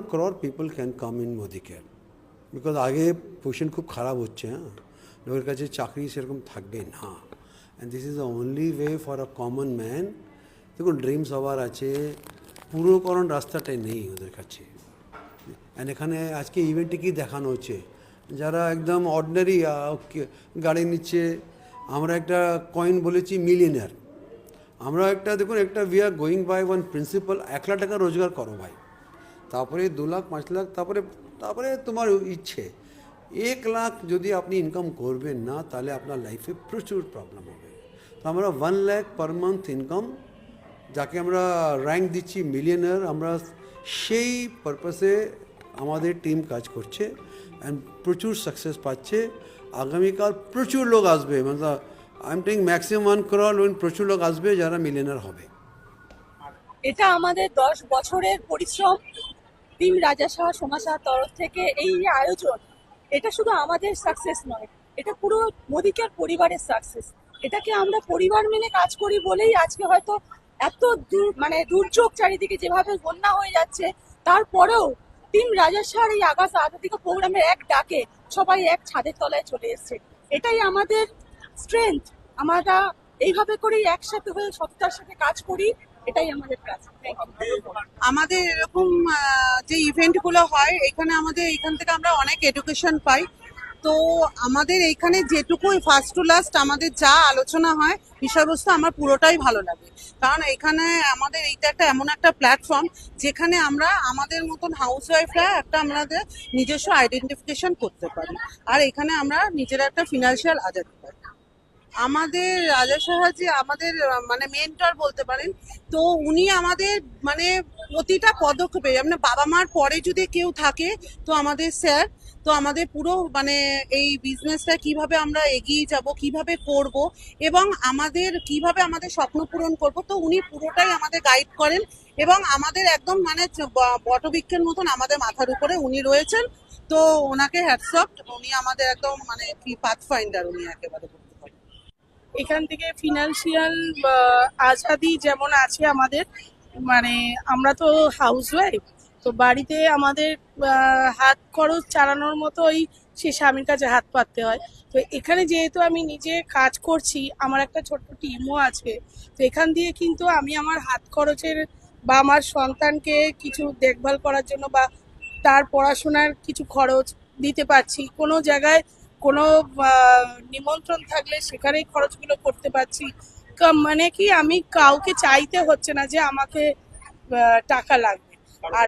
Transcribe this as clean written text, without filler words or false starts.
crore people can come in Modi Care. Because আগে position খুব খারাপ হচ্ছে, হ্যাঁ, লোকের কাছে চাকরি সেরকম থাকবে না। And this is the only way for a common man. দেখুন ড্রিম সবার আছে, পুরোকরণ রাস্তাটাই নেই ওদের কাছে। অ্যান্ড এখানে আজকে ইভেন্টে কি দেখানো হচ্ছে, যারা একদম অর্ডিনারি গাড়ি নিচ্ছে, আমরা একটা কয়েন বলেছি মিলিয়নার। আমরা একটা দেখুন একটা we are going by one principle, 1,00,000 টাকা রোজগার করো ভাই, তারপরে 2 লাখ 5 লাখ, তারপরে তোমার ইচ্ছে। 1 লাখ যদি আপনি ইনকাম করবেন না, তাহলে আপনার লাইফে প্রচুর প্রবলেম হবে। তো আমরা 1 লাখ পার মান্থ ইনকাম, যাকে আমরা র্যাঙ্ক দিচ্ছি মিলিয়নার, আমরা সেই পারপাসে আমাদের টিম কাজ করছে অ্যান্ড প্রচুর সাকসেস পাচ্ছে। আগামীকাল প্রচুর লোক আসবে, মানে I am taking maximum 1 crore, প্রচুর লোক আসবে যারা মিলিয়নার হবে। এটা আমাদের 10 বছরের পরিশ্রম, টিম রাজা শাহ সোমা শাহ তরফ থেকে এই যে আয়োজন, এটা শুধু আমাদের সাকসেস নয়, এটা পুরো মোদি কেয়ার পরিবারের সাকসেস। এটাকে আমরা পরিবার মিলে কাজ করি বলেই আজকে হয়তো এত মানে দুর্যোগ চারিদিকে যেভাবে বন্যা হয়ে যাচ্ছে, তারপরেও টিম রাজা শাহর এই আগাছ আধুনিকা প্রোগ্রামের এক ডাকে সবাই এক ছাদের তলায় চলে এসছে। এটাই আমাদের স্ট্রেংথ। আমরা এইভাবে করেই একসাথে হয়ে সততার সাথে কাজ করি, এটাই আমাদের কাজ। আমাদের এরকম যে ইভেন্ট গুলো হয় এখানে আমাদের এখান থেকে আমরা অনেক এডুকেশন পাই। তো আমাদের এইখানে যেটুকু ফার্স্ট টু লাস্ট আমাদের যা আলোচনা হয় বিষয়বস্তু আমার পুরোটাই ভালো লাগে, কারণ এখানে আমাদের এইটা একটা এমন একটা প্ল্যাটফর্ম যেখানে আমরা আমাদের মতন হাউস ওয়াইফরা একটা আমাদের নিজস্ব আইডেন্টিফিকেশন করতে পারি, আর এখানে আমরা নিজের একটা ফিনান্সিয়াল আজাদি পাই। আমাদের রাজা সাহাজি আমাদের মানে মেন্টর বলতে পারেন। তো উনি আমাদের মানে প্রতিটা পদক্ষেপে, মানে বাবা মার পরে যদি কেউ থাকে তো আমাদের স্যার, তো আমাদের পুরো মানে এই বিজনেসটা কিভাবে আমরা এগিয়ে যাব, কিভাবে করব এবং আমাদের কিভাবে আমাদের স্বপ্ন পূরণ করব, তো উনি পুরোটাই আমাদের গাইড করেন এবং আমাদের একদম মানে বটবৃক্ষের মতন আমাদের মাথার উপরে উনি রয়েছেন। তো ওনাকে হ্যাটস অফ, উনি আমাদের একদম মানে কি পাথ ফাইন্ডার উনি একেবারে। এখান থেকে ফিনান্সিয়াল আজাদি যেমন আছে আমাদের, মানে আমরা তো হাউস ওয়াইফ, তো বাড়িতে আমাদের হাত খরচ চালানোর মতো ওই সে স্বামীর কাছে হাত পাততে হয়। তো এখানে যেহেতু আমি নিজে কাজ করছি, আমার একটা ছোট্ট টিমও আছে, তো এখান দিয়ে কিন্তু আমি আমার হাত খরচের বা আমার সন্তানকে কিছু দেখভাল করার জন্য বা তার পড়াশোনার কিছু খরচ দিতে পারছি। কোনো জায়গায় কোনো নিমন্ত্রণ থাকলে সেখানেই খরচগুলো করতে পারছি। মানে কি আমি কাউকে চাইতে হচ্ছে না যে আমাকে টাকা লাগবে।